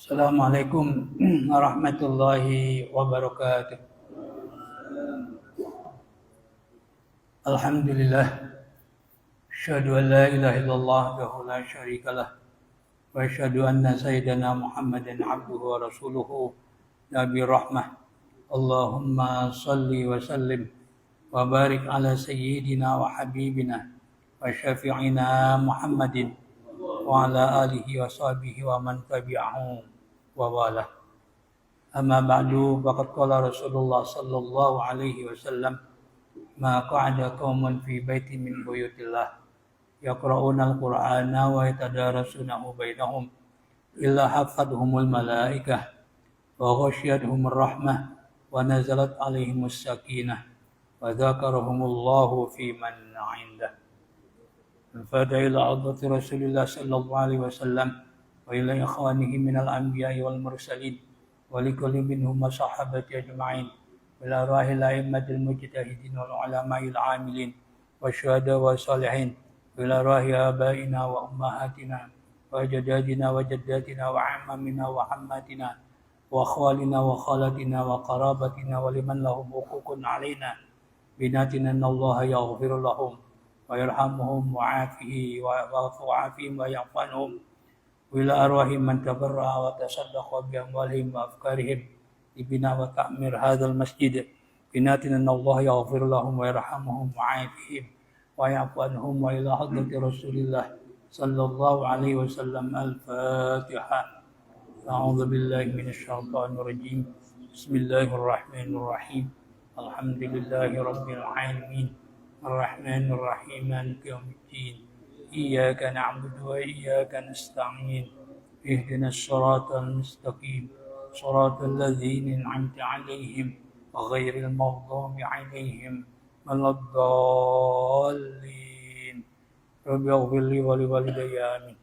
Assalamualaikum warahmatullahi wabarakatuh. Alhamdulillah. Asyhadu an la ilaha illallah wahdahu la syarikalah. Wa asyhadu anna sayyidana Muhammadan abduhu wa rasuluhu nabi rahmah. Allahumma salli wa sallim wa barik ala sayyidina wa habibina wa syafi'ina Muhammadin wa ala alihi wa sahbihi wa man tabi'ahum wa wala. Amma ba'du, faqad qala Rasulullah sallallahu alaihi wasallam, ma qa'ada qaumun fi baitin min buyutillah yaqra'una al-Qur'ana wa yatadarasunahu bainahum illa hafadhumul malaikah wa ghasyiyatuhumur rahmah wa nazalat alaihimus sakinah wa dzakarahumullahu fi man 'indah. Fada ila adati Rasulillah sallallahu alaihi wasallam wa ila ikhwanihi minal anbiya'i wal mursalin wa likulli minhum sahabati ajma'in wa ila rahil a'immatil mujtahidin wal ulama'il 'amilin wa syuhada wa salihin wa ila rahi abaina wa ummahatina wa ajdadina wa jaddatina wa ammamina wa hammatina wa khwalina wa khalatina wa qarabatina wa liman lahum huququn 'alaina binatina anallaha yaghfiru lahum wa yarhamuhum wa afihi wa wa'afihim wa ya'fanhum wa ila arwahim man tabarra'a wa tasaddaqa bi amwalihim wa afkarihim ibina wa ta'mir hadzal masjid binatina Allah yaghfir lahum wa yarhamuhum wa afihim wa ya'fanhum wa ila hadrati Rasulillah sallallahu alaihi wasallam. Al-Fatihah. A'udzu billahi minasy syaithanir rajim. Bismillahirrahmanirrahim. Alhamdulillahi rabbil alamin. الرحمن الرحيم مالك يوم الدين إياك نعبد وإياك نستعين اهدنا الصراط المستقيم صراط الذين أنعمت عليهم غير المغضوب عليهم ولا الضالين رب اغفر لي ولوالدي آمين.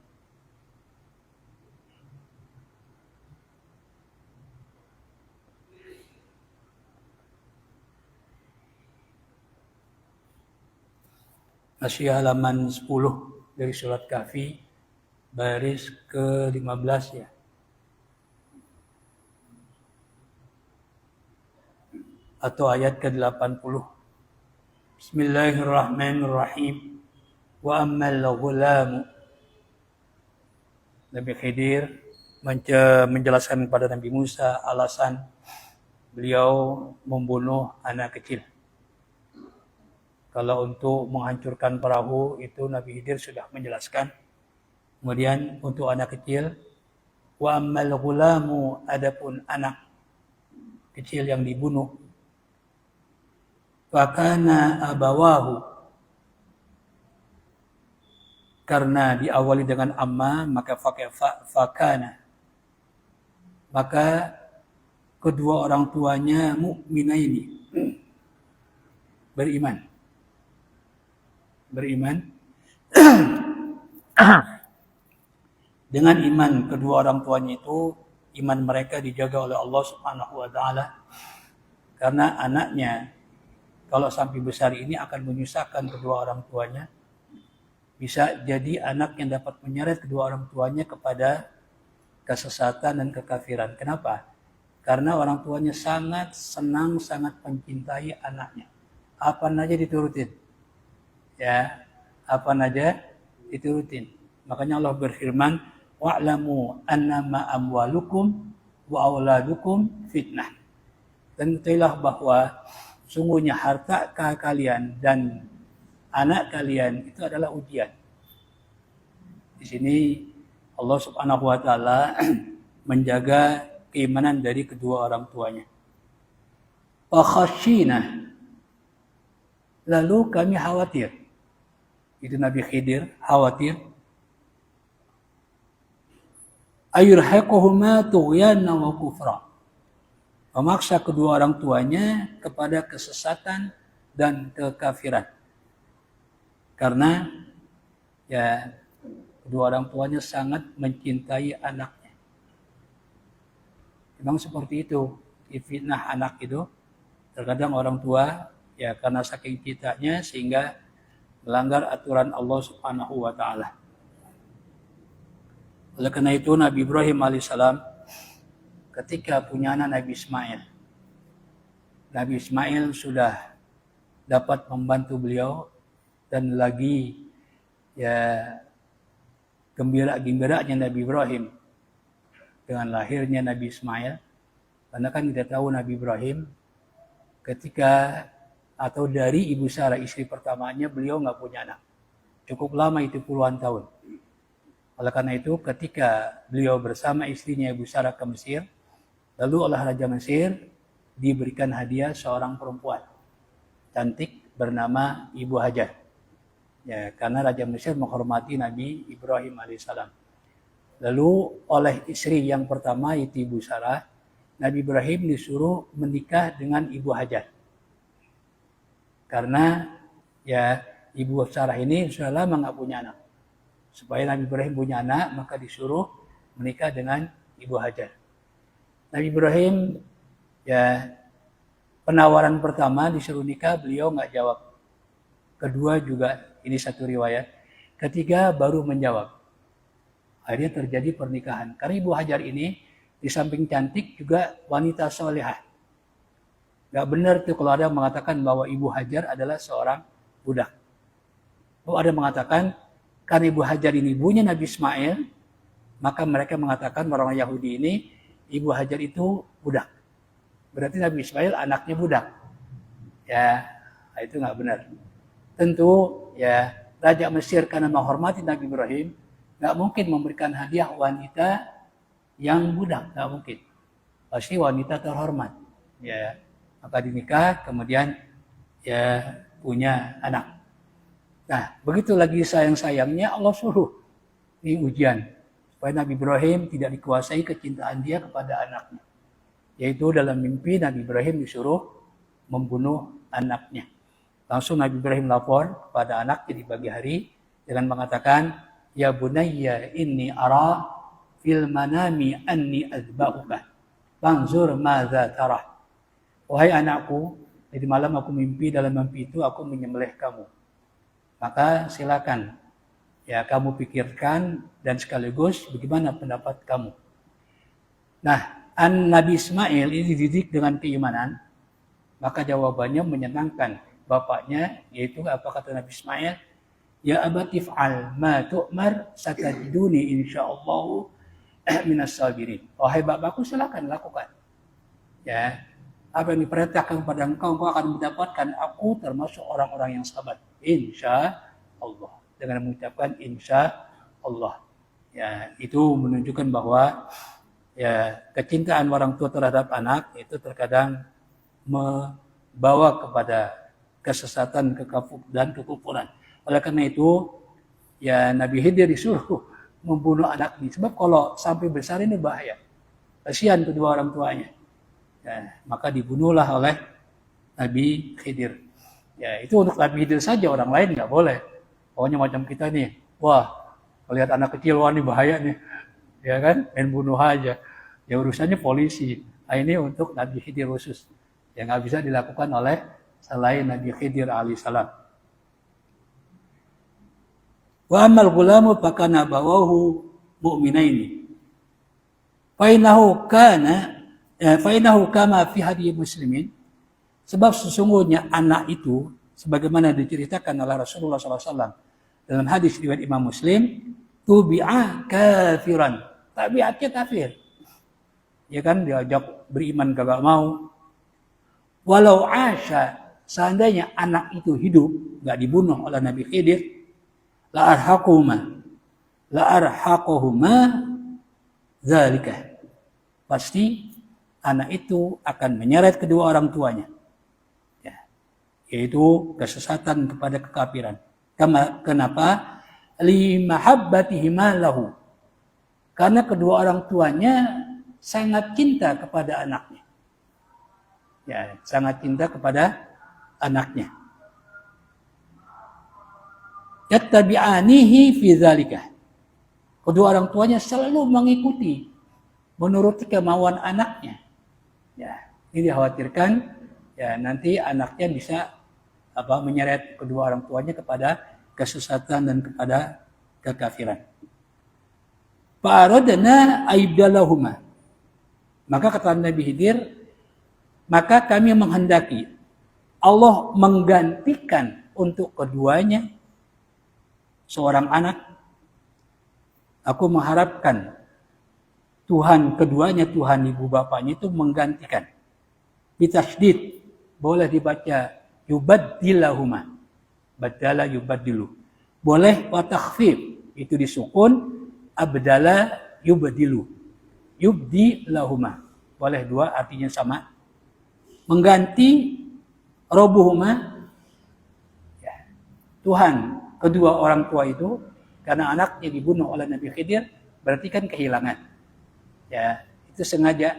Masih halaman 10 dari surat Kahfi, baris ke-15 ya. Atau ayat ke-80. Bismillahirrahmanirrahim. Wa ammal ghulamu. Nabi Khidir menjelaskan kepada Nabi Musa alasan beliau membunuh anak kecil. Kalau untuk menghancurkan perahu itu Nabi Khidir sudah menjelaskan. Kemudian untuk anak kecil, wa ammal ghulamu, adapun anak kecil yang dibunuh, fakana abawahu, karena diawali dengan amma maka fakana, maka kedua orang tuanya mukminaini, beriman dengan iman kedua orang tuanya itu, iman mereka dijaga oleh Allah Subhanahu wa taala, karena anaknya kalau sampai besar ini akan menyusahkan kedua orang tuanya, bisa jadi anak yang dapat menyeret kedua orang tuanya kepada kesesatan dan kekafiran. Kenapa? Karena orang tuanya sangat senang, sangat mencintai anaknya, apa saja diturutin. Ya, apa saja diturutin. Makanya Allah berfirman, wa'lamu annama amwalukum wa auladukum fitnah. Dan ketahuilah bahwa sungguhnya harta kalian dan anak kalian itu adalah ujian. Di sini Allah Subhanahu wa taala menjaga keimanan dari kedua orang tuanya. Fa khasyina, lalu kami khawatir. Itu Nabi Khidir khawatir. Ayurhaquhuma tughyana wa kufra. Memaksa kedua orang tuanya kepada kesesatan dan kekafiran. Karena ya kedua orang tuanya sangat mencintai anaknya. Memang seperti itu, fitnah anak itu. Terkadang orang tua ya karena saking cintanya sehingga melanggar aturan Allah Subhanahu wa taala. Oleh karena itu Nabi Ibrahim alaihissalam ketika punya anak Nabi Ismail. Nabi Ismail sudah dapat membantu beliau dan lagi ya gembiranya Nabi Ibrahim dengan lahirnya Nabi Ismail. Karena kan kita tahu Nabi Ibrahim ketika atau dari Ibu Sarah istri pertamanya beliau nggak punya anak. Cukup lama itu puluhan tahun. Oleh karena itu ketika beliau bersama istrinya Ibu Sarah ke Mesir, lalu oleh Raja Mesir diberikan hadiah seorang perempuan cantik bernama Ibu Hajar. Ya, karena Raja Mesir menghormati Nabi Ibrahim alaihissalam. Lalu oleh istri yang pertama yaitu Ibu Sarah, Nabi Ibrahim disuruh menikah dengan Ibu Hajar. Karena ya Ibu Sarah ini sudah lama nggak punya anak. Supaya Nabi Ibrahim punya anak, maka disuruh menikah dengan Ibu Hajar. Nabi Ibrahim ya penawaran pertama disuruh nikah, beliau nggak jawab. Kedua juga ini satu riwayat. Ketiga baru menjawab. Akhirnya terjadi pernikahan. Karena Ibu Hajar ini di samping cantik juga wanita solehah. Gak benar tuh kalau ada yang mengatakan bahwa Ibu Hajar adalah seorang budak. Kalau ada yang mengatakan karena Ibu Hajar ini ibunya Nabi Ismail, maka mereka mengatakan orang Yahudi ini Ibu Hajar itu budak. Berarti Nabi Ismail anaknya budak. Ya, itu nggak benar. Tentu ya Raja Mesir karena menghormati Nabi Ibrahim nggak mungkin memberikan hadiah wanita yang budak, nggak mungkin. Pasti wanita terhormat. Ya, maka dinikah kemudian ya punya anak. Nah, begitu lagi sayang-sayangnya Allah suruh ini ujian supaya Nabi Ibrahim tidak dikuasai kecintaan dia kepada anaknya. Yaitu dalam mimpi Nabi Ibrahim disuruh membunuh anaknya. Langsung Nabi Ibrahim lapor kepada anaknya di pagi hari dengan mengatakan, "Ya bunayya inni ara fil manami anni azba'uka. Fanzur madza tarah." Wahai anakku, di malam aku mimpi, dalam mimpi itu aku menyembelih kamu. Maka silakan ya kamu pikirkan dan sekaligus bagaimana pendapat kamu. Nah, Nabi Ismail ini dididik dengan keimanan, maka jawabannya menyenangkan bapaknya, yaitu apa kata Nabi Ismail? Ya abati fa'al ma tu'mar satajiduni insyaallah minas sabirin. Wahai bapakku silakan lakukan. Ya, apa yang diperintahkan kepada engkau akan mendapatkan aku termasuk orang-orang yang sabar. Insya Allah. Dengan mengucapkan insya Allah. Ya, itu menunjukkan bahwa ya kecintaan orang tua terhadap anak itu terkadang membawa kepada kesesatan, dan kekufuran. Oleh karena itu, ya Nabi Khidir disuruh membunuh anak ini. Sebab kalau sampai besar ini bahaya. Kasihan kedua orang tuanya. Ya, maka dibunuhlah oleh Nabi Khidir. Ya, itu untuk Nabi Khidir saja, orang lain nggak boleh. Pokoknya macam kita nih, wah, melihat anak kecil, wah ini bahaya nih. Ya kan, main bunuh aja. Ya urusannya polisi. Nah, ini untuk Nabi Khidir khusus. Yang nggak bisa dilakukan oleh selain Nabi Khidir alaihissalam. Wa amal gulamu fakana bawahu mu'minaini. Fainahu kama fi hadis muslimin. Sebab sesungguhnya anak itu, sebagaimana diceritakan oleh Rasulullah SAW dalam hadis riwayat Imam Muslim, tubi'a kafiran, tabiatnya kafir. Ya kan, diajak beriman kagak mau. Walau asya, seandainya anak itu hidup, nggak dibunuh oleh Nabi Khidir, la arhaqahuma zalika. Pasti anak itu akan menyeret kedua orang tuanya. Yaitu kesesatan kepada kekafiran. Kenapa? Limahabbatihima lahu. Karena kedua orang tuanya sangat cinta kepada anaknya. Ya, sangat cinta kepada anaknya. Yattabi'anihi fi dzalika. Kedua orang tuanya selalu mengikuti, menuruti kemauan anaknya. Ya, ini dikhawatirkan ya nanti anaknya bisa menyeret kedua orang tuanya kepada kesesatan dan kepada kekafiran. Fa'aradna aibdalahuma. Maka kata Nabi Khidir, maka kami menghendaki Allah menggantikan untuk keduanya seorang anak. Aku mengharapkan Tuhan keduanya, Tuhan ibu bapaknya itu menggantikan. Bitasydid, boleh dibaca yubaddilahuma. Badala yubaddilu. Boleh wa takhfif, itu disukun, abdala yubadilu. Yubdilahuma. Boleh dua, artinya sama. Mengganti robuhuma, ya, Tuhan kedua orang tua itu, karena anaknya dibunuh oleh Nabi Khidir, berarti kan kehilangan. Ya, itu sengaja.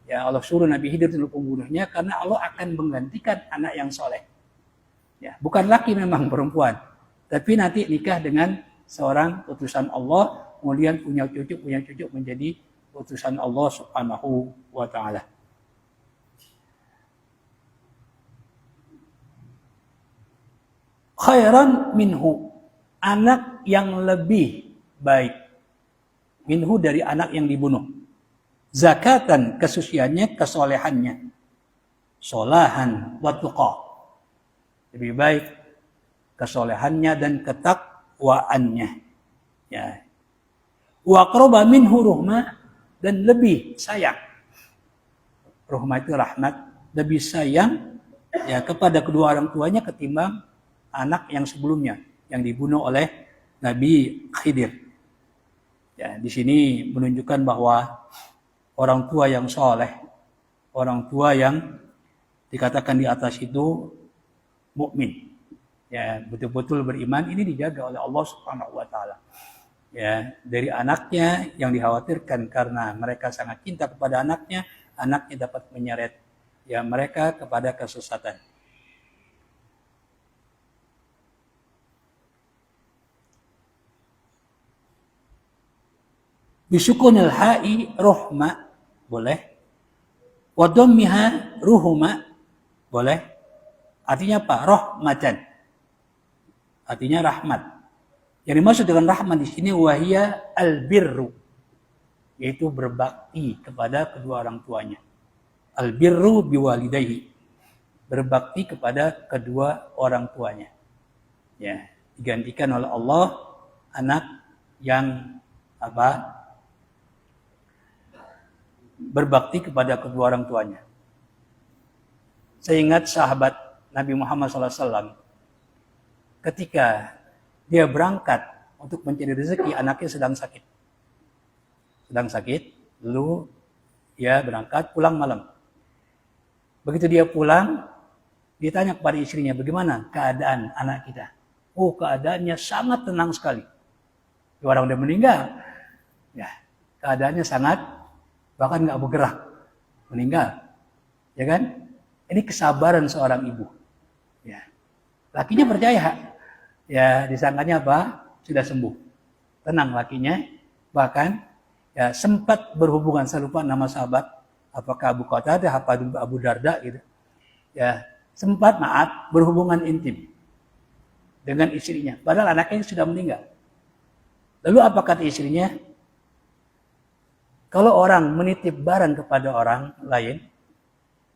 Ya, Allah suruh Nabi Khidir untuk pembunuhnya karena Allah akan menggantikan anak yang soleh. Ya, bukan laki memang, perempuan. Tapi nanti nikah dengan seorang utusan Allah, kemudian punya cucu menjadi utusan Allah Subhanahu wa taala. Khairan minhu, anak yang lebih baik. Minhu dari anak yang dibunuh. Zakatan, kesuciannya, kesolehannya. Solahan wa tuqa. Lebih baik kesolehannya dan ketakwaannya. Ya. Wa aqraba minhu ruhma, dan lebih sayang. Ruhma itu rahmat, lebih sayang ya kepada kedua orang tuanya ketimbang anak yang sebelumnya yang dibunuh oleh Nabi Khidir. Ya, di sini menunjukkan bahwa orang tua yang soleh, orang tua yang dikatakan di atas itu mukmin, ya betul-betul beriman, ini dijaga oleh Allah Subhanahu wa taala. Ya, dari anaknya yang dikhawatirkan karena mereka sangat cinta kepada anaknya dapat menyeret ya mereka kepada kesesatan. Bisukunil ha'i ruhma, boleh. Wa dhammiha ruhuma, boleh. Artinya apa? Rahmatan. Artinya rahmat. Yang dimaksud dengan rahmat di sini wahia albirru, yaitu berbakti kepada kedua orang tuanya. Albirru biwalidayhi, berbakti kepada kedua orang tuanya. Ya, digantikan oleh Allah anak yang apa? Berbakti kepada kedua orang tuanya. Saya ingat sahabat Nabi Muhammad SAW ketika dia berangkat untuk mencari rezeki, anaknya sedang sakit. Lalu dia berangkat pulang malam. Begitu dia pulang, dia tanya kepada istrinya, bagaimana keadaan anak kita? Oh, keadaannya sangat tenang sekali. Orang udah meninggal. Ya, keadaannya sangat, bahkan nggak bergerak, meninggal. Ya kan? Ini kesabaran seorang ibu. Ya. Lakinya percaya. Ya, disangkanya apa? Sudah sembuh. Tenang lakinya. Bahkan ya sempat berhubungan, saya lupa nama sahabat, apakah Abu Qatadah, apa Abu Darda gitu. Ya, sempat berhubungan intim dengan istrinya. Padahal anaknya sudah meninggal. Lalu apa kata istrinya? Kalau orang menitip barang kepada orang lain,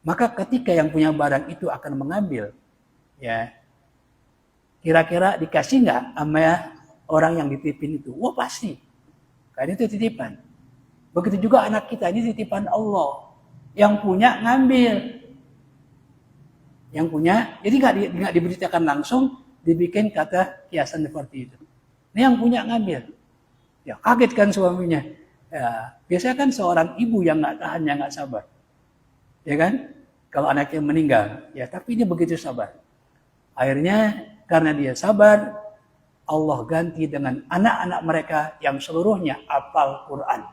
maka ketika yang punya barang itu akan mengambil, ya kira-kira dikasih nggak sama orang yang dititipin itu? Wah pasti, karena itu titipan. Begitu juga anak kita, ini titipan Allah. Yang punya ngambil, yang punya, jadi nggak diberitakan langsung, dibikin kata kiasan seperti itu. Ini yang punya ngambil. Ya kaget kan suaminya. Ya, biasanya kan seorang ibu yang nggak tahan, yang nggak sabar, ya kan? Kalau anaknya meninggal, ya tapi ini begitu sabar. Akhirnya karena dia sabar, Allah ganti dengan anak-anak mereka yang seluruhnya hafal Quran.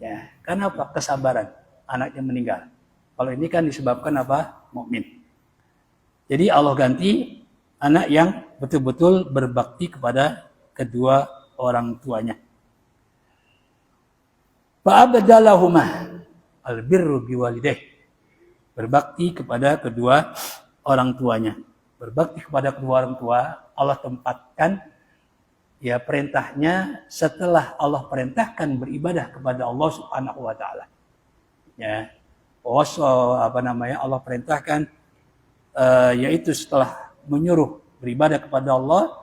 Ya, karena apa? Kesabaran anaknya meninggal. Kalau ini kan disebabkan apa? Mukmin. Jadi Allah ganti anak yang betul-betul berbakti kepada kedua orang tuanya. Fa'abdalahuma albirru biwalidayh, berbakti kepada kedua orang tuanya. Berbakti kepada kedua orang tua, Allah tempatkan ya perintahnya setelah Allah perintahkan beribadah kepada Allah Subhanahu wa taala. Ya, Allah perintahkan yaitu setelah menyuruh beribadah kepada Allah,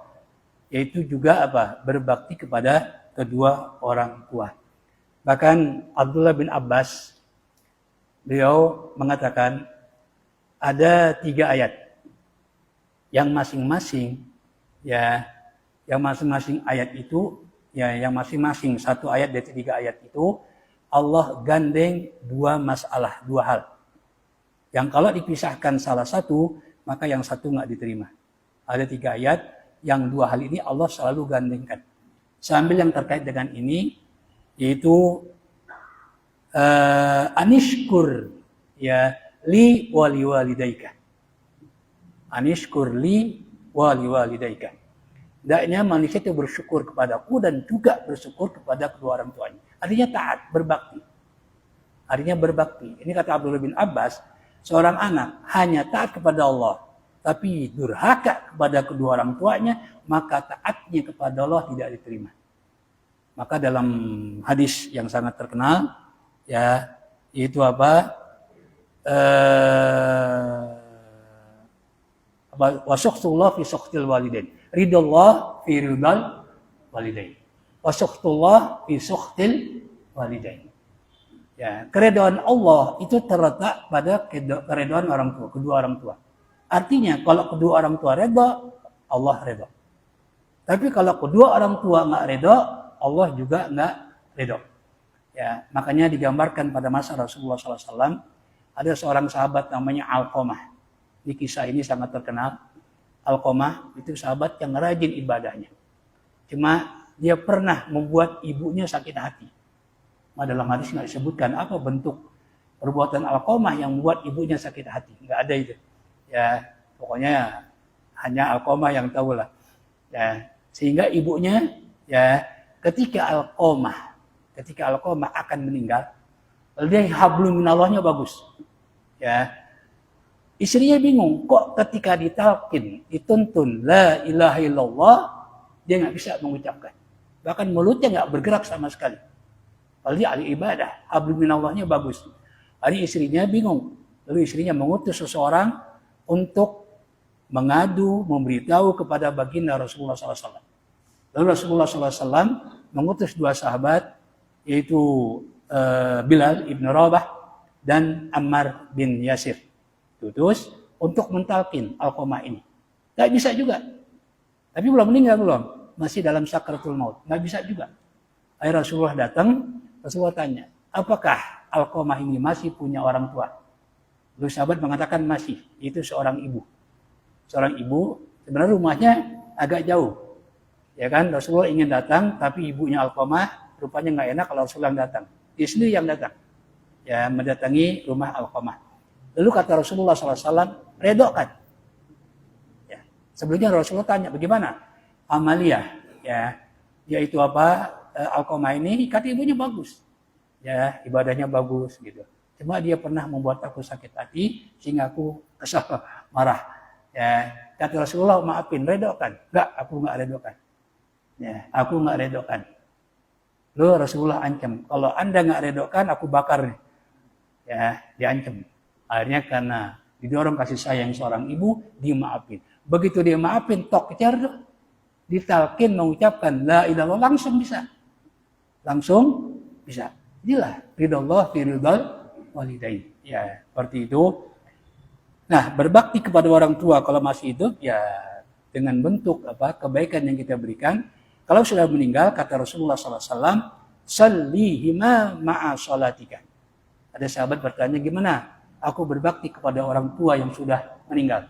yaitu juga berbakti kepada kedua orang tua. Bahkan Abdullah bin Abbas, beliau mengatakan ada 3 ayat yang masing-masing ayat itu, yang masing-masing satu ayat dari 3 ayat itu Allah gandeng 2 masalah, 2 hal. Yang kalau dipisahkan salah satu, maka yang satu nggak diterima. Ada 3 ayat, yang 2 hal ini Allah selalu gandengkan. Sambil yang terkait dengan ini, yaitu anishkur li wali walidaika. Anishkur li wali walidaika. Hendaknya manusia itu bersyukur kepadaku dan juga bersyukur kepada kedua orang tuanya. Artinya taat, berbakti. Ini kata Abdullah bin Abbas, seorang anak hanya taat kepada Allah, tapi durhaka kepada kedua orang tuanya, maka taatnya kepada Allah tidak diterima. Maka dalam hadis yang sangat terkenal, yaitu wasukhtullah fi sukhtil walidain. Ridallah fi ridal walidain. Wasukhtullah fi sukhtil walidain. Ya, keridhaan Allah itu terletak pada keridhaan orang tua, kedua orang tua. Artinya kalau kedua orang tua redha, Allah redha. Tapi kalau kedua orang tua enggak redha, Allah juga enggak redha. Ya, makanya digambarkan pada masa Rasulullah SAW, ada seorang sahabat namanya Alqamah. Di kisah ini sangat terkenal. Alqamah itu sahabat yang rajin ibadahnya. Cuma dia pernah membuat ibunya sakit hati. Nah, dalam hadis nggak disebutkan apa bentuk perbuatan Alqamah yang membuat ibunya sakit hati. Nggak ada itu. Ya, pokoknya hanya Alqamah yang tahu lah. Ya, sehingga ibunya ketika Alqamah akan meninggal, dia hablum minallahnya bagus. Ya. Istrinya bingung, kok ketika ditalkin, dituntun la ilaha illallah, dia nggak bisa mengucapkan. Bahkan mulutnya nggak bergerak sama sekali. Padahal dia ahli ibadah, hablum minallahnya bagus. Hari istrinya bingung. Lalu istrinya mengutus seseorang untuk mengadu, memberitahu kepada baginda Rasulullah SAW. Lalu Rasulullah SAW mengutus 2 sahabat, yaitu Bilal ibn Rabah dan Ammar bin Yasir. Tutus untuk mentalkin Alqamah ini. Nggak bisa juga. Tapi belum meninggal belum. Masih dalam sakaratul maut. Nggak bisa juga. Akhirnya Rasulullah datang. Rasulullah tanya, apakah Alqamah ini masih punya orang tua? Lalu sahabat mengatakan masih. Itu seorang ibu. Seorang ibu, sebenarnya rumahnya agak jauh. Ya kan, Rasulullah ingin datang, tapi ibunya Alqamah rupanya nggak enak kalau Rasulullah datang. Dia sendiri yang datang. Ya, mendatangi rumah Alqamah. Lalu kata Rasulullah SAW, redokan. Ya. Sebelumnya Rasulullah tanya, bagaimana Amalia? Ya, yaitu Alqamah ini, kata ibunya bagus. Ya, ibadahnya bagus gitu. Cuma dia pernah membuat aku sakit hati sehingga aku kesal, marah. Ya, kata Rasulullah, maafin, redokan. Enggak, aku enggak redokan. Ya, aku enggak redokan. Lalu Rasulullah ancam, kalau Anda enggak redokan, aku bakar nih. Ya, diancam. Akhirnya karena didorong kasih sayang seorang ibu, dia maafin. Begitu dia maafin, tok kejar, ditalkin mengucapkan la ilaha langsung bisa. Langsung bisa. Inilah ridallah fi ridal walidain. Ya, seperti itu. Nah, berbakti kepada orang tua kalau masih hidup ya dengan bentuk kebaikan yang kita berikan. Kalau sudah meninggal, kata Rasulullah SAW, sallihima ma'a sholatika. Ada sahabat bertanya, gimana aku berbakti kepada orang tua yang sudah meninggal?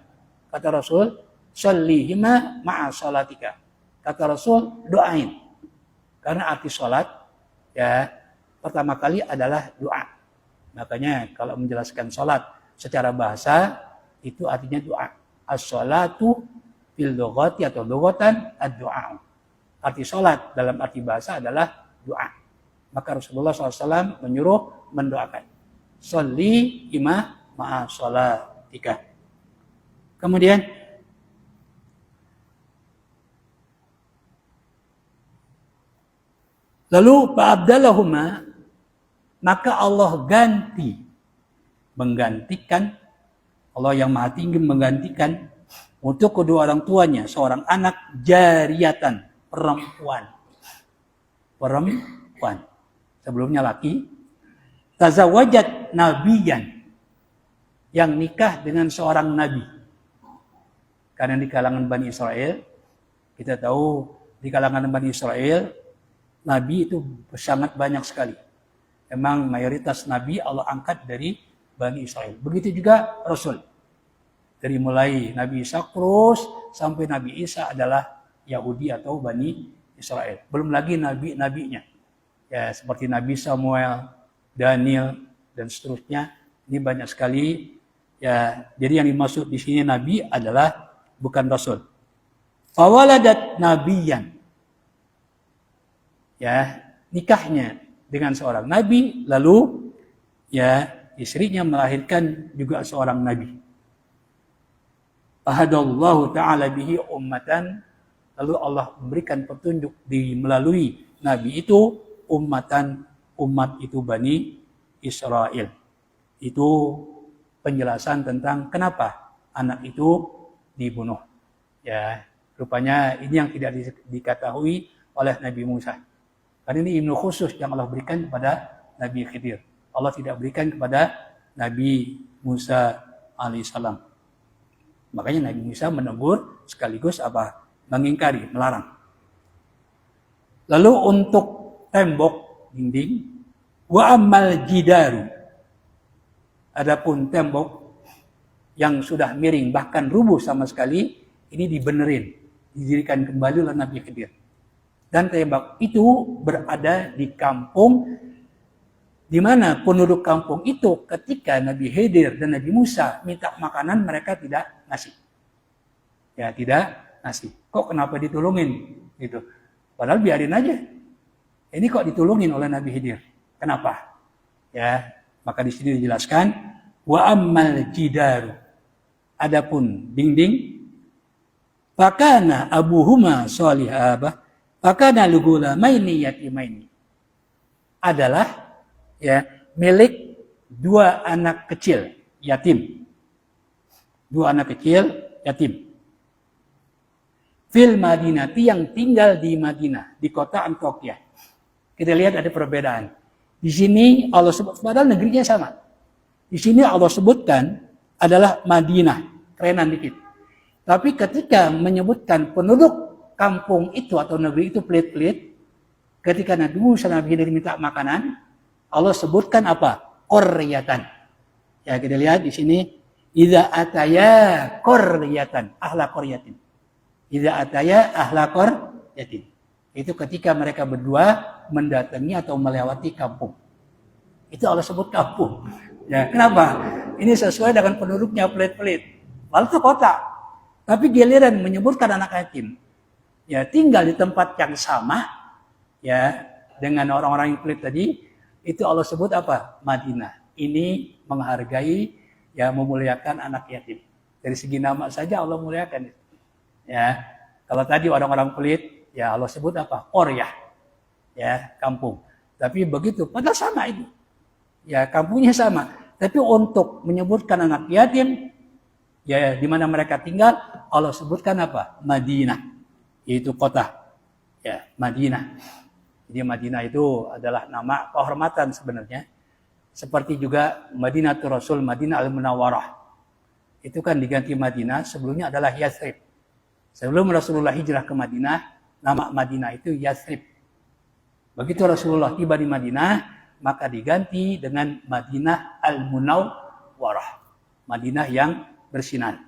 Kata Rasul, sallihima ma'a sholatika. Kata Rasul, doain. Karena arti sholat, ya pertama kali adalah doa. Makanya kalau menjelaskan sholat secara bahasa, itu artinya doa. As-sholatu fil lughati atau lughatan ad-du'a. Arti sholat dalam arti bahasa adalah doa. Maka Rasulullah SAW menyuruh mendoakan. Sholli ima ma'a sholatika. Kemudian lalu fa'abdalahuma maka Allah menggantikan, Allah yang Maha Tinggi menggantikan untuk kedua orang tuanya seorang anak jariyatan, perempuan. Sebelumnya laki. Tazawajat nabiyan, yang nikah dengan seorang nabi. Karena di kalangan Bani Israel, kita tahu di kalangan Bani Israel, nabi itu sangat banyak sekali. Memang mayoritas nabi Allah angkat dari Bani Israel. Begitu juga Rasul. Dari mulai Nabi Isa terus sampai Nabi Isa adalah Yahudi atau Bani Israel. Belum lagi nabi-nabinya. Ya, seperti Nabi Samuel, Daniel, dan seterusnya. Ini banyak sekali. Ya, jadi yang dimaksud di sini nabi adalah bukan rasul. Fawaladat nabiyan. Ya, nikahnya dengan seorang nabi, lalu ya istrinya melahirkan juga seorang nabi. Ahadallahu ta'ala bihi ummatan, lalu Allah memberikan petunjuk melalui nabi itu umat itu Bani Israel. Itu penjelasan tentang kenapa anak itu dibunuh. Ya, rupanya ini yang tidak diketahui oleh Nabi Musa. Karena ini ilmu khusus yang Allah berikan kepada Nabi Khidir. Allah tidak berikan kepada Nabi Musa alaihissalam. Makanya Nabi Musa menegur sekaligus mengingkari, melarang. Lalu untuk tembok dinding, wa ammal jidaru, adapun tembok yang sudah miring bahkan rubuh sama sekali, ini dibenerin, didirikan kembali oleh Nabi Khidir. Dan tembok itu berada di kampung di mana penduduk kampung itu ketika Nabi Khidir dan Nabi Musa minta makanan, mereka tidak ngasih. Ya, tidak ngasih. Kok kenapa ditolongin? Gitu. Padahal biarin aja. Ini kok ditolongin oleh Nabi Khidir? Kenapa? Ya, maka di sini dijelaskan wa ammal jidaru. Adapun dinding, fakana abuhuma salihah, fakana lugulamaini yatimaini. Adalah ya milik dua anak kecil yatim. Dua anak kecil yatim. Fil Madinati, yang tinggal di Madinah, di kota Antioquia. Kita lihat ada perbedaan. Di sini Allah sebut, padahal negerinya sama. Di sini Allah sebutkan adalah Madinah, kerenan dikit. Tapi ketika menyebutkan penduduk kampung itu atau negeri itu pelit-pelit, ketika Nabi Musa Nabi Khidir minta makanan, Allah sebutkan apa? Qaryatan. Ya, kita lihat di sini, idza ataya qaryatan, ahla qaryatin. Idza ataya ahla qaryatin. Itu ketika mereka berdua mendatangi atau melewati kampung. Itu Allah sebut kampung. Ya, kenapa? Ini sesuai dengan penduduknya pelit-pelit. Lalu itu kota. Tapi giliran menyebutkan anak yatim, ya tinggal di tempat yang sama, ya dengan orang-orang yang pelit tadi, itu Allah sebut apa? Madinah. Ini menghargai, ya memuliakan anak yatim. Dari segi nama saja Allah muliakan. Ya, kalau tadi orang-orang pelit, ya Allah sebut apa? Qaryah. Ya, kampung. Tapi begitu, padahal sama itu. Ya, kampungnya sama. Tapi untuk menyebutkan anak yatim, ya di mana mereka tinggal, Allah sebutkan apa? Madinah. Yaitu kota. Ya, Madinah. Jadi Madinah itu adalah nama kehormatan sebenarnya. Seperti juga Madinatul Rasul, Madinah Al-Munawwarah. Itu kan diganti Madinah, sebelumnya adalah Yathrib. Sebelum Rasulullah hijrah ke Madinah, nama Madinah itu Yathrib. Begitu Rasulullah tiba di Madinah, maka diganti dengan Madinah Al-Munawwarah. Madinah yang bersinar.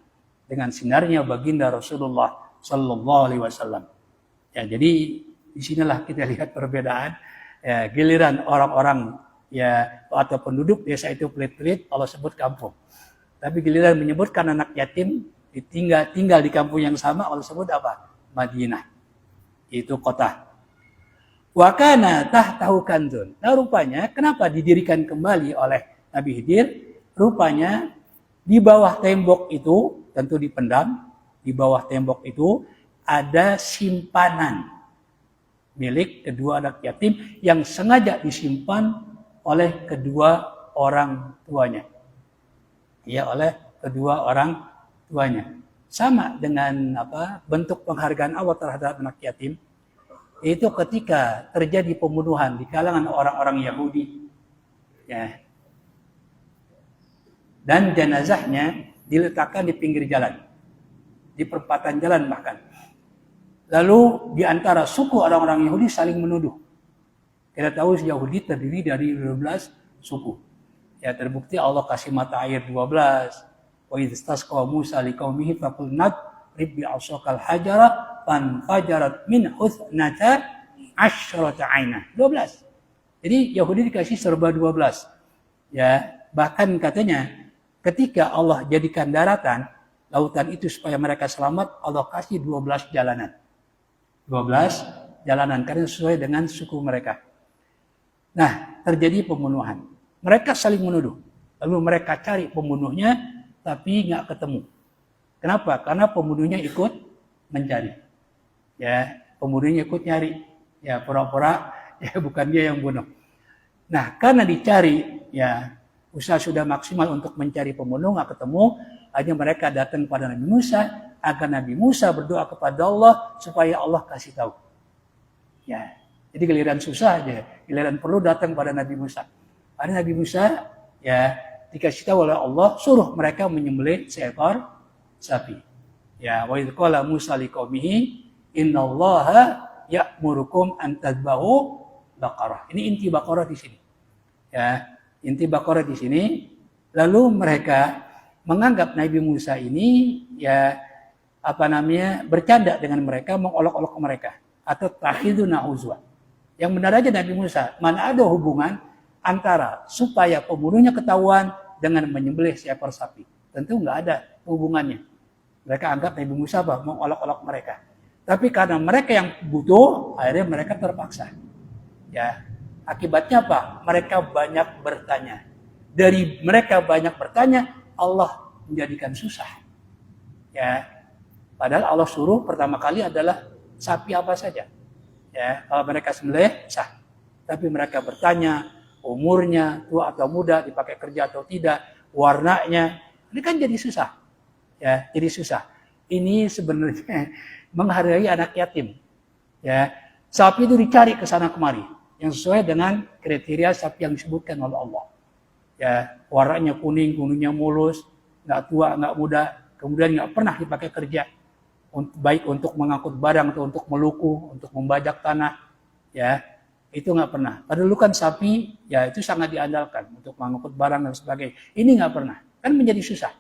Dengan sinarnya baginda Rasulullah Sallallahu Alaihi Wasallam. Ya, jadi di sinilah kita lihat perbedaan. Ya, giliran orang-orang ya atau penduduk desa itu pelit-pelit, Allah sebut kampung. Tapi giliran menyebutkan anak yatim, tinggal di kampung yang sama, Allah sebut apa? Madinah. Itu kota. Wa kana tahtahu kanzun. Nah, rupanya kenapa didirikan kembali oleh Nabi Khidir? Rupanya di bawah tembok itu, tentu dipendam, di bawah tembok itu ada simpanan milik kedua anak yatim yang sengaja disimpan oleh kedua orang tuanya. Ya, oleh kedua orang tuanya. Sama dengan bentuk penghargaan Allah terhadap anak yatim. Itu ketika terjadi pembunuhan di kalangan orang-orang Yahudi. Ya. Dan jenazahnya diletakkan di pinggir jalan, di perempatan jalan bahkan. Lalu di antara suku orang-orang Yahudi saling menuduh. Kita tahu Yahudi terdiri dari 12 suku. Ya, terbukti Allah kasih mata air 12. Wa idhtasqa Musa liqaumihi faqul nadrib bi'asakal hajara fanfajarat min huthnata asyrata 'ainah. 12. Jadi Yahudi dikasih serba 12. Ya, bahkan katanya ketika Allah jadikan daratan, lautan itu supaya mereka selamat, Allah kasih 12 jalanan. 12 jalanan karena sesuai dengan suku mereka. Nah, terjadi pembunuhan. Mereka saling menuduh. Lalu mereka cari pembunuhnya tapi nggak ketemu. Kenapa? Karena pembunuhnya ikut mencari. Ya, pembunuhnya ikut nyari. Ya, pura-pura ya bukan dia yang bunuh. Nah, karena dicari, ya usaha sudah maksimal untuk mencari pembunuh, nggak ketemu, akhirnya mereka datang kepada Nabi Musa, agar Nabi Musa berdoa kepada Allah supaya Allah kasih tahu. Ya, jadi giliran susah aja, giliran perlu datang pada Nabi Musa. Ada Nabi Musa, ya dikasih tahu oleh Allah, suruh mereka menyembelih seekor sapi. Ya, wa idz qala Musa liqaumihi innallaha ya'murukum an tadbahu baqarah. Ini inti Baqarah di sini. Ya, inti Baqarah di sini. Lalu mereka menganggap Nabi Musa ini bercanda dengan mereka, mengolok-olok mereka atau takhiduna huzwa. Yang benar aja Nabi Musa, mana ada hubungan antara supaya pembunuhnya ketahuan dengan menyembelih seekor sapi. Tentu nggak ada hubungannya. Mereka anggap Nabi Musa mengolok-olok mereka. Tapi karena mereka yang butuh, akhirnya mereka terpaksa. Ya, akibatnya apa? Mereka banyak bertanya. Dari mereka banyak bertanya, Allah menjadikan susah. Ya, padahal Allah suruh pertama kali adalah sapi apa saja. Ya, kalau mereka sembelih sah. Tapi mereka bertanya umurnya, tua atau muda, dipakai kerja atau tidak, warnanya, ini kan jadi susah. Ya, jadi susah. Ini sebenarnya menghargai anak yatim. Ya, sapi itu dicari ke sana kemari yang sesuai dengan kriteria sapi yang disebutkan oleh Allah. Ya, warnanya kuning, kuningnya mulus, nggak tua, nggak muda, kemudian nggak pernah dipakai kerja, baik untuk mengangkut barang atau untuk meluku, untuk membajak tanah, ya itu nggak pernah. Padahal dulu kan sapi, ya itu sangat diandalkan untuk mengangkut barang dan sebagainya. Ini nggak pernah, kan menjadi susah.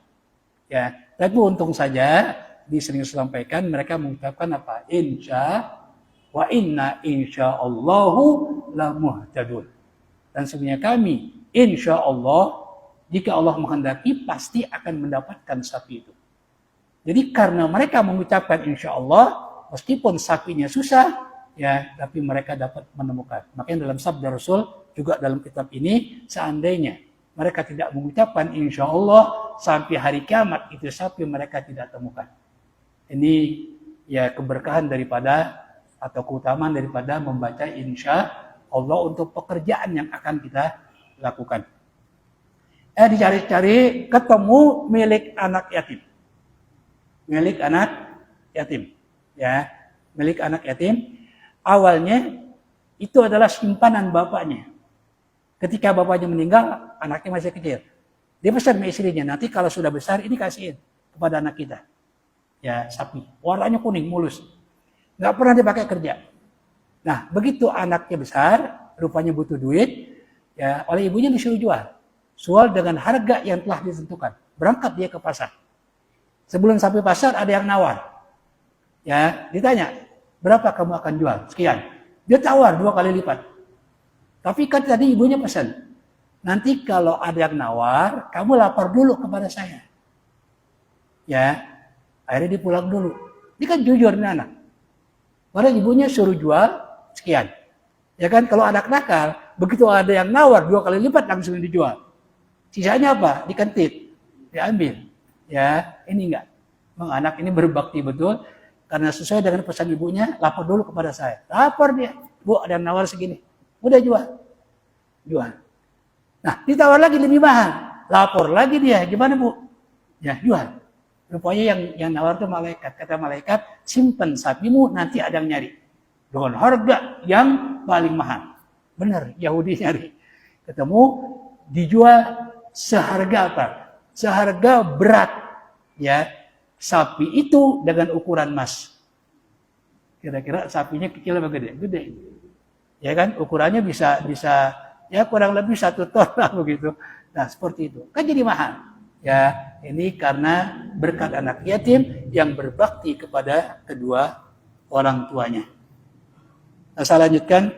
Ya, tapi untung saja disering sampaikan mereka mengucapkan apa? Insya wa inna insyaallahu la muhtadun. Dan sebenarnya kami insya Allah jika Allah menghendaki pasti akan mendapatkan sapi itu. Jadi karena mereka mengucapkan insya Allah meskipun sapinya susah, ya tapi mereka dapat menemukan. Makanya dalam sabda Rasul juga dalam kitab ini seandainya mereka tidak mengucapkan insya Allah sampai hari kiamat itu sapi mereka tidak temukan. Ini ya keberkahan daripada atau keutamaan daripada membaca insya Allah untuk pekerjaan yang akan kita lakukan. Dicari-cari ketemu milik anak yatim. Milik anak yatim. Ya, milik anak yatim. Awalnya itu adalah simpanan bapaknya. Ketika bapaknya meninggal, anaknya masih kecil. Dia pesan sama istrinya, nanti kalau sudah besar ini kasihin kepada anak kita. Ya, sapi. Warnanya kuning, mulus. Nggak pernah dipakai kerja. Nah, begitu anaknya besar, rupanya butuh duit, ya oleh ibunya disuruh jual. Jual dengan harga yang telah ditentukan. Berangkat dia ke pasar. Sebelum sampai pasar ada yang nawar. Ya, ditanya, berapa kamu akan jual? Sekian. Dia tawar 2 kali lipat. Tapi kan tadi ibunya pesan, nanti kalau ada yang nawar, kamu lapor dulu kepada saya. Ya, akhirnya dia pulang dulu. Dia kan jujur nih anak. Padahal ibunya suruh jual sekian. Ya kan, kalau anak nakal, begitu ada yang nawar 2 kali lipat langsung dijual. Sisanya apa? Dikentit, diambil. Ya, ini enggak. Memang anak ini berbakti betul. Karena sesuai dengan pesan ibunya, lapor dulu kepada saya. Lapor dia. Bu, ada yang nawar segini. Udah jual. Jual. Nah, ditawar lagi lebih mahal. Lapor lagi dia, gimana Bu? Ya, jual. Rupanya yang nawar itu malaikat. Kata malaikat, simpen sapimu, nanti ada yang nyari. Dengan harga yang paling mahal. Benar, Yahudi nyari. Ketemu, dijual seharga apa? Seharga berat. Ya, sapi itu dengan ukuran emas. Kira-kira sapinya kecil apa gede? Gede. Ya kan, ukurannya bisa ya kurang lebih 1 ton lah begitu. Nah, seperti itu. Kan jadi mahal. Ya, ini karena berkat anak yatim yang berbakti kepada kedua orang tuanya. Nah, saya lanjutkan.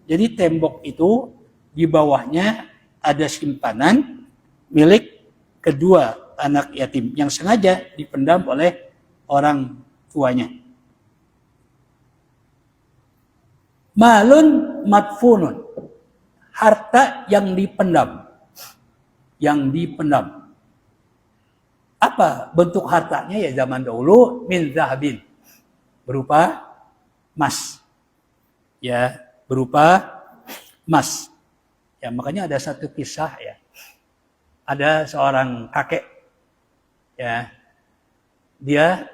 Jadi tembok itu di bawahnya ada simpanan milik kedua anak yatim yang sengaja dipendam oleh orang tuanya. Malun madfunun. Harta yang dipendam. Yang dipendam. Apa bentuk hartanya? Ya zaman dahulu min zahabin, berupa emas. Ya, berupa emas. Ya, makanya ada satu kisah ya. Ada seorang kakek ya. Dia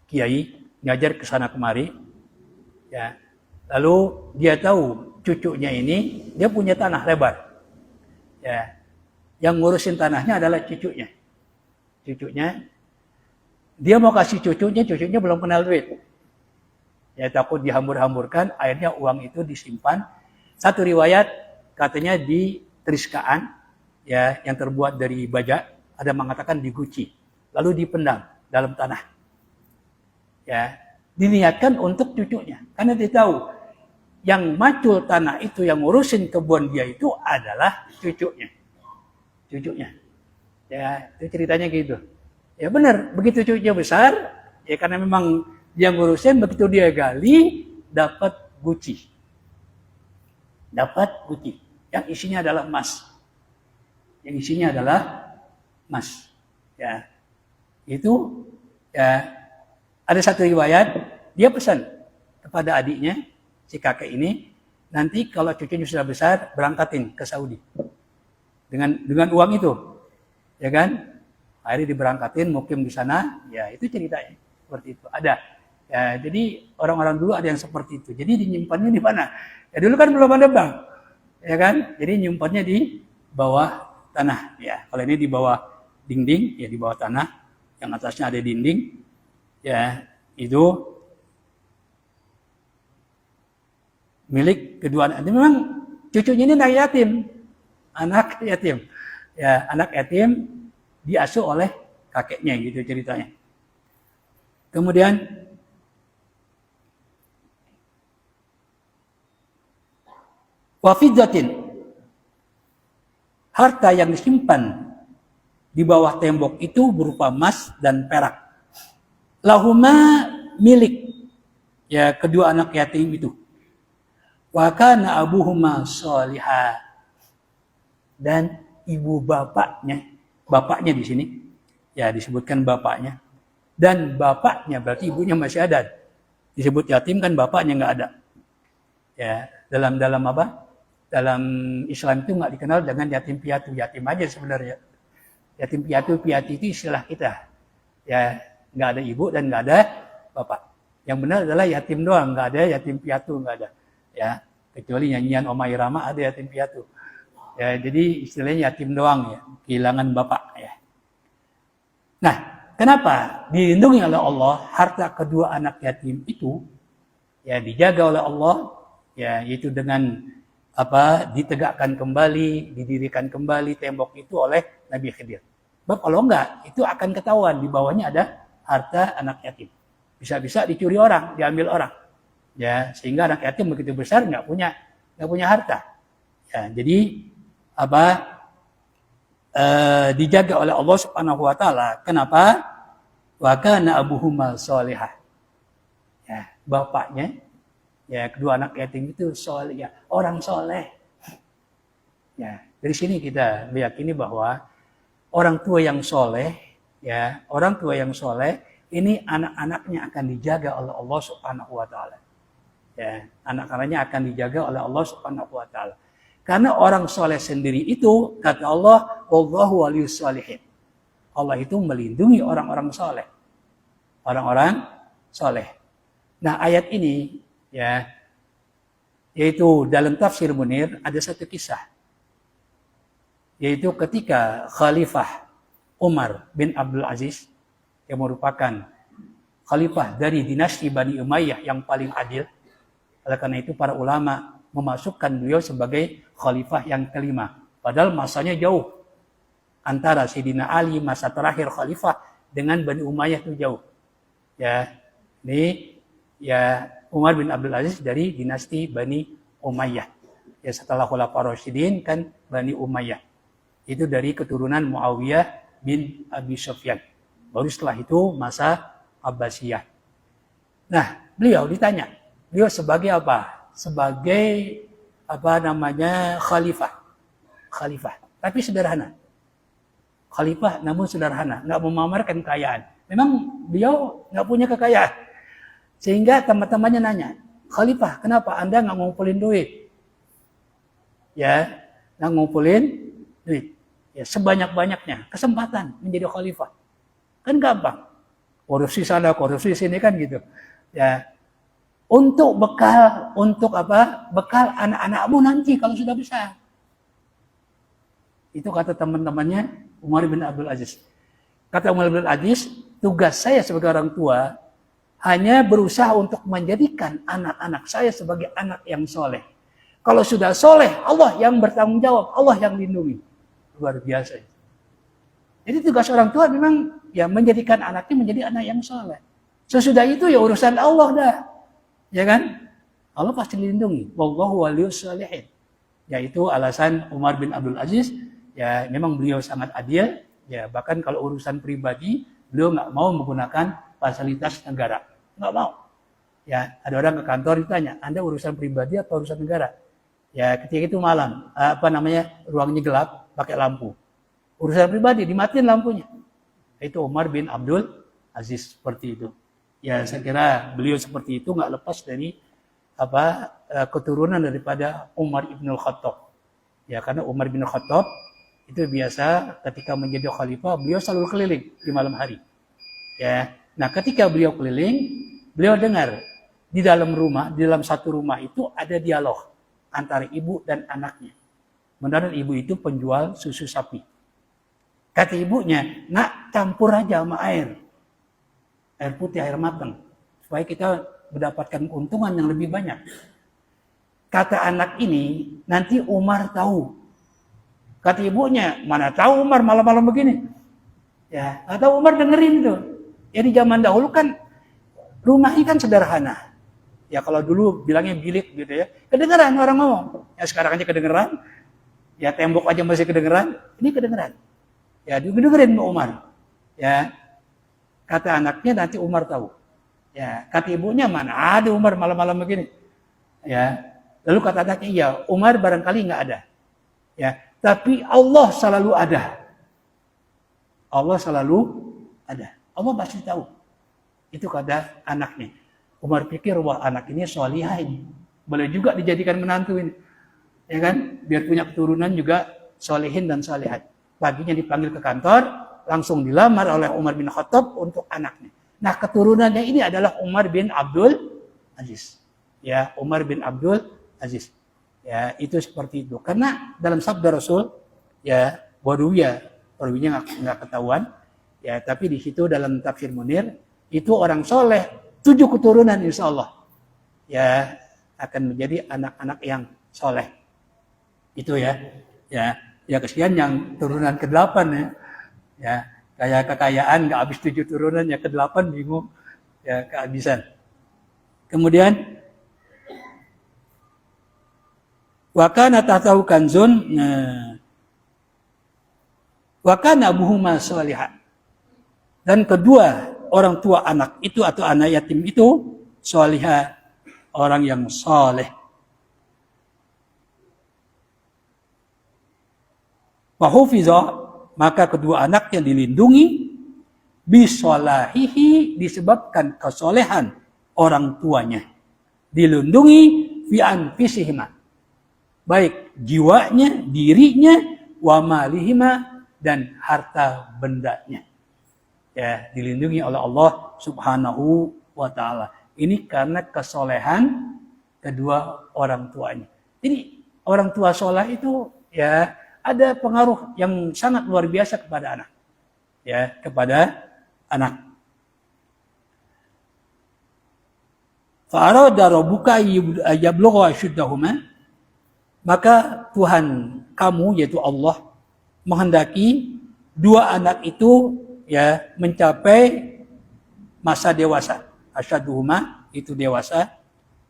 kiai ngajar ke sana kemari. Ya. Lalu dia tahu cucunya ini dia punya tanah lebar. Ya. Yang ngurusin tanahnya adalah cucunya. Dia mau kasih cucunya belum kenal duit. Ya takut dihambur-hamburkan, akhirnya uang itu disimpan. Satu riwayat katanya di Triskaan, ya yang terbuat dari baja, ada mengatakan diguci, lalu dipendam dalam tanah. Ya, diniatkan untuk cucunya, karena dia tahu yang macul tanah itu, yang ngurusin kebun dia itu adalah cucunya. Ya, itu ceritanya gitu. Ya benar, begitu cucunya besar, ya karena memang dia ngurusin, begitu dia gali, dapat guci. Yang isinya adalah emas. Ya, itu ya ada satu riwayat, dia pesan kepada adiknya, si kakek ini, nanti kalau cucunya sudah besar, berangkatin ke Saudi. Dengan uang itu. Ya kan? Akhirnya diberangkatin, mukim di sana, ya itu ceritanya. Seperti itu. Ada. Ya, jadi orang-orang dulu ada yang seperti itu. Jadi dinyimpannya di mana? Ya dulu kan belum ada bank. Ya kan? Jadi nyimpannya di bawah tanah. Ya, kalau ini di bawah dinding, ya di bawah tanah. Yang atasnya ada dinding. Ya, itu milik kedua anak. Memang cucunya ini anak yatim. Ya, anak yatim diasuh oleh kakeknya gitu ceritanya. Kemudian wafidzatin, harta yang disimpan di bawah tembok itu berupa emas dan perak. Lahuma, milik ya kedua anak yatim itu. Wa kana abuhuma sholihah, dan ibu bapaknya di sini ya disebutkan bapaknya, dan bapaknya berarti ibunya masih ada. Disebut yatim kan bapaknya nggak ada. Ya, dalam apa? Dalam Islam itu nggak dikenal dengan yatim piatu, yatim aja sebenarnya. Yatim piatu itu istilah kita. Ya, nggak ada ibu dan nggak ada bapak. Yang benar adalah yatim doang, nggak ada yatim piatu, nggak ada. Ya, kecuali nyanyian Oma Irama ada yatim piatu. Ya, jadi istilahnya yatim doang ya, kehilangan bapak ya. Nah, kenapa dilindungi oleh Allah harta kedua anak yatim itu? Ya dijaga oleh Allah, ya yaitu dengan ditegakkan kembali, didirikan kembali tembok itu oleh Nabi Khidir. Sebab kalau enggak, itu akan ketahuan di bawahnya ada harta anak yatim. Bisa-bisa dicuri orang, diambil orang. Ya, sehingga anak yatim begitu besar nggak punya harta. Ya, jadi dijaga oleh Allah Subhanahu wa taala. Kenapa? Wa kana abuhuma sholihah. Ya, bapaknya ya kedua anak yatim itu soleh, ya, orang soleh. Ya, dari sini kita meyakini bahwa orang tua yang soleh, ya, orang tua yang soleh ini anak-anaknya akan dijaga oleh Allah Subhanahu wa taala. Ya, anak-anaknya akan dijaga oleh Allah Subhanahu wa taala. Karena orang soleh sendiri itu, kata Allah, wallahu waliyus sholihin. Allah itu melindungi orang-orang soleh. Orang-orang soleh. Nah, ayat ini, ya, yaitu dalam tafsir Munir, ada satu kisah. Yaitu ketika Khalifah Umar bin Abdul Aziz, yang merupakan khalifah dari dinasti Bani Umayyah yang paling adil. Oleh karena itu para ulama memasukkan beliau sebagai khalifah yang kelima. Padahal masanya jauh. Antara Sayyidina Ali masa terakhir khalifah dengan Bani Umayyah itu jauh. Ya, ini ya Umar bin Abdul Aziz dari dinasti Bani Umayyah. Ya setelah Khulafaur Rasyidin kan Bani Umayyah. Itu dari keturunan Muawiyah bin Abi Sufyan. Baru setelah itu masa Abbasiyah. Nah, beliau ditanya, beliau sebagai apa? Sebagai khalifah. Khalifah, tapi sederhana. Khalifah namun sederhana, nggak memamerkan kekayaan. Memang beliau nggak punya kekayaan. Sehingga teman-temannya nanya, Khalifah, kenapa Anda nggak ngumpulin duit? Ya, nggak ngumpulin duit. Ya, sebanyak-banyaknya kesempatan menjadi khalifah. Kan gampang. Korupsi sana, korupsi sini kan gitu. Ya. Untuk bekal, untuk apa? Bekal anak-anakmu nanti kalau sudah besar. Itu kata teman-temannya Umar bin Abdul Aziz. Kata Umar bin Abdul Aziz, tugas saya sebagai orang tua hanya berusaha untuk menjadikan anak-anak saya sebagai anak yang soleh. Kalau sudah soleh, Allah yang bertanggung jawab, Allah yang lindungi. Luar biasa. Jadi tugas orang tua memang ya menjadikan anaknya menjadi anak yang soleh. Sesudah itu ya urusan Allah dah. Ya kan? Allah pasti lindungi. Wallahu waliyus sholihin. Yaitu alasan Umar bin Abdul Aziz. Ya memang beliau sangat adil. Ya bahkan kalau urusan pribadi, beliau nggak mau menggunakan fasilitas negara. Nggak mau. Ya ada orang ke kantor ditanya, Anda urusan pribadi atau urusan negara? Ya ketika itu malam, ruangnya gelap, pakai lampu. Urusan pribadi, dimatiin lampunya. Itu Umar bin Abdul Aziz seperti itu. Ya saya kira beliau seperti itu nggak lepas dari keturunan daripada Umar bin Khattab. Ya karena Umar bin Khattab itu biasa ketika menjadi khalifah beliau selalu keliling di malam hari. Ya, nah ketika beliau keliling, beliau dengar di dalam rumah, di dalam satu rumah itu ada dialog antara ibu dan anaknya. Mendadak ibu itu penjual susu sapi. Kata ibunya, nak campur aja sama air. Air putih, air matang. Supaya kita mendapatkan keuntungan yang lebih banyak. Kata anak ini, nanti Umar tahu. Kata ibunya, mana tahu Umar malam-malam begini. Ya, atau Umar dengerin tuh. Ya di zaman dahulu kan, rumahnya kan sederhana. Ya kalau dulu bilangnya bilik gitu ya. Kedengeran orang ngomong. Ya sekarang aja kedengeran. Ya tembok aja masih kedengeran. Ini kedengeran. Ya dengerin Umar. Ya kata anaknya nanti Umar tahu. Ya kata ibunya mana ada Umar malam-malam begini. Ya lalu kata anaknya iya Umar barangkali nggak ada. Ya tapi Allah selalu ada. Allah selalu ada. Allah pasti tahu. Itu kata anaknya. Umar pikir wah anak ini solihah ini. Boleh juga dijadikan menantu ini. Ya kan? Biar punya keturunan juga solihin dan solihat. Paginya dipanggil ke kantor, langsung dilamar oleh Umar bin Khattab untuk anaknya. Nah, keturunannya ini adalah Umar bin Abdul Aziz. Ya, Umar bin Abdul Aziz. Ya, itu seperti itu. Karena dalam sabda Rasul, ya, waduwinya nggak ketahuan. Ya, tapi di situ dalam tafsir Munir, itu orang soleh, 7 keturunan insya Allah. Ya, akan menjadi anak-anak yang soleh. Itu ya. Ya kesian yang turunan ke-8 ya. Ya, kayak kekayaan nggak habis 7 turunan, ya ke-8 bingung. Ya, kehabisan. Kemudian wa kana tahtahu kanzun wa kana abuhuma sholihan. Dan kedua orang tua anak itu atau anak yatim itu sholihah, orang yang soleh. Fahufiza, maka kedua anaknya dilindungi bisolahihi, disebabkan kesolehan orang tuanya. Dilindungi fi anfusihima, baik jiwanya, dirinya, wa malihima, dan harta bendanya. Ya, dilindungi oleh Allah Subhanahu wa taala. Ini karena kesolehan kedua orang tuanya. Jadi orang tua soleh itu ya ada pengaruh yang sangat luar biasa kepada anak. Ya, kepada anak. Fa'arada rabbuka yablugha ashuddahuma, maka Tuhan kamu yaitu Allah menghendaki dua anak itu ya mencapai masa dewasa. Asyaduhuma itu dewasa.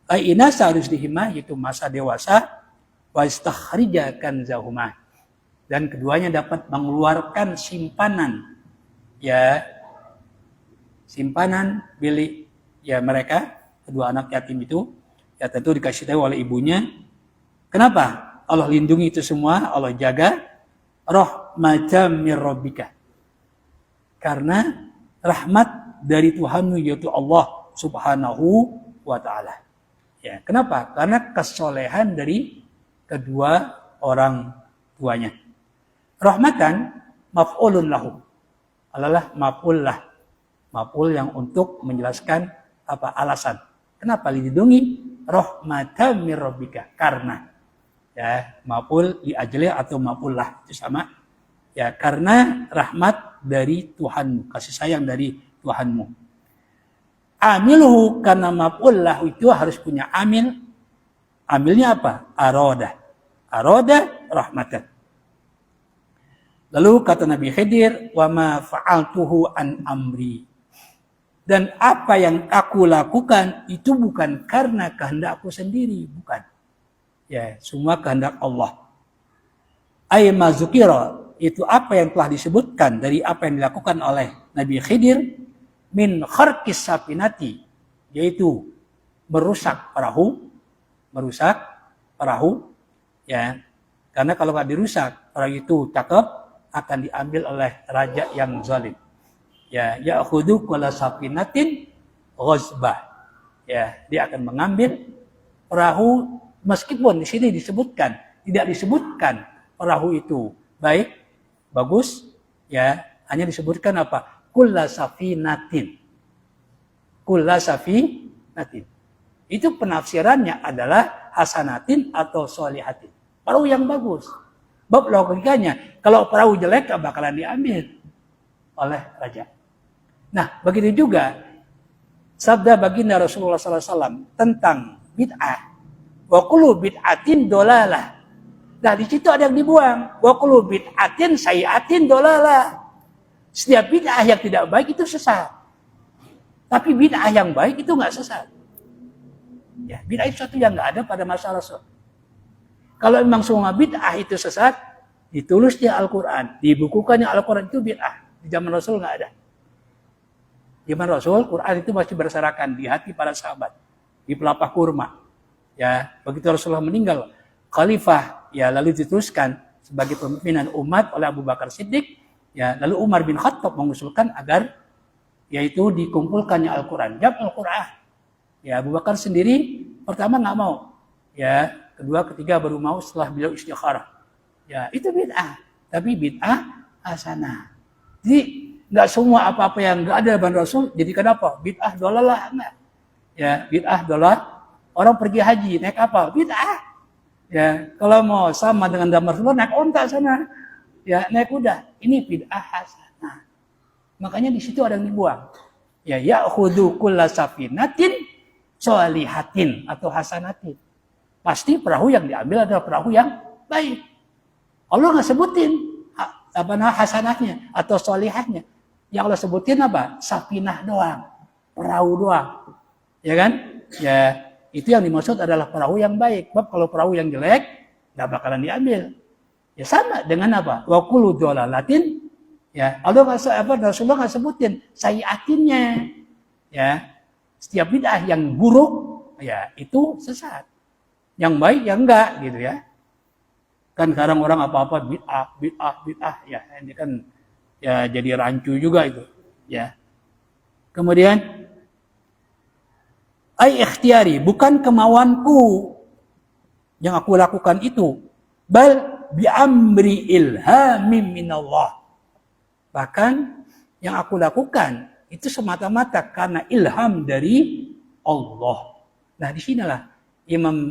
Aina saruslihima itu masa dewasa. Wa istakhrija kanzahuma, dan keduanya dapat mengeluarkan simpanan ya simpanan milik ya mereka kedua anak yatim itu ya tentu dikasih tahu oleh ibunya. Kenapa Allah lindungi itu semua, Allah jaga? Rahmatan mir rabbika, karena rahmat dari Tuhanmu yaitu Allah Subhanahu wa taala. Ya, kenapa? Karena kesolehan dari kedua orang tuanya. Rahmatan maf'ulun lahu adalah maf'ul lah. Maf'ul yang untuk menjelaskan apa alasan. Kenapa dilindungi? Rahmatan mir rabbika, karena ya maf'ul li ajli atau maf'ul lah itu sama. Ya, karena rahmat dari Tuhanmu, kasih sayang dari Tuhanmu. Amilhu, karena maf'ul lah itu harus punya amil. Amilnya apa? Aroda. Aroda rahmatan. Lalu kata Nabi Khidir, wa ma fa'altuhu an amri. Dan apa yang aku lakukan itu bukan karena kehendakku sendiri, bukan. Ya, semua kehendak Allah. Ay mazukira, itu apa yang telah disebutkan dari apa yang dilakukan oleh Nabi Khidir min kharqis safinati, yaitu merusak perahu ya, karena kalau nggak dirusak perahu itu cakep akan diambil oleh raja yang zalim. Ya, ya'khudhu kulla safinatin ghasbah. Ya, dia akan mengambil perahu, meskipun di sini tidak disebutkan perahu itu baik, bagus, ya, hanya disebutkan apa? Kulla safinatin. Kulla safinatin. Itu penafsirannya adalah hasanatin atau solihatin. Perahu yang bagus. Bab logikanya, kalau perahu jelek bakalan diambil oleh raja. Nah, begitu juga sabda baginda Rasulullah SAW tentang bid'ah. Wa kullu bid'atin dolalah. Nah, di situ ada yang dibuang. Wa kullu bid'atin sayyi'atin dolalah. Setiap bid'ah yang tidak baik itu sesat. Tapi bid'ah yang baik itu nggak sesat. Ya, bid'ah itu sesuatu yang nggak ada pada masa Rasul. Kalau memang semua bid'ah itu sesat, ditulisnya Al-Quran, dibukukannya Al-Quran itu bid'ah. Di zaman Rasul nggak ada. Di zaman Rasul, Quran itu masih berserakan di hati para sahabat, di pelapah kurma. Ya, begitu Rasulullah meninggal, khalifah ya lalu diteruskan sebagai pemimpinan umat oleh Abu Bakar Siddiq. Ya, lalu Umar bin Khattab mengusulkan agar yaitu dikumpulkannya Al-Quran, jam Al-Quran. Ya, Abu Bakar sendiri pertama nggak mau. Ya, kedua, ketiga baru mau setelah beliau istikharah. Ya, itu bid'ah, tapi bid'ah hasanah. Jadi nggak semua apa-apa yang nggak ada dari Rasul jadi kenapa? Bid'ah dolalah enggak. Ya, bid'ah dolah. Orang pergi haji naik apa? Bid'ah. Ya, kalau mau sama dengan zaman Rasulullah naik onta sana. Ya, naik kuda. Ini bid'ah hasanah. Makanya di situ ada yang dibuang. Ya, ya'khudhu kulla safinatin sholihatin atau hasanatin. Pasti perahu yang diambil adalah perahu yang baik. Allah nggak sebutin apa hasanahnya atau sholihatnya. Yang Allah sebutin apa? Safinah doang, perahu doang. Ya kan? Ya, itu yang dimaksud adalah perahu yang baik. Sebab kalau perahu yang jelek, nggak bakalan diambil. Ya sama dengan apa? Wa kullu dhalalatin. Ya, Allah Rasulullah nggak sebutin sayiatinnya. Ya, setiap bid'ah yang buruk, ya itu sesat. Yang baik yang enggak gitu ya. Kan sekarang orang apa-apa bid'ah ya, ini kan ya jadi rancu juga itu, ya. Kemudian ai ikhtiyari, bukan kemauanku yang aku lakukan itu. Bal bi amri ilhamin minallah. Bahkan yang aku lakukan itu semata-mata karena ilham dari Allah. Nah, di sinilah Imam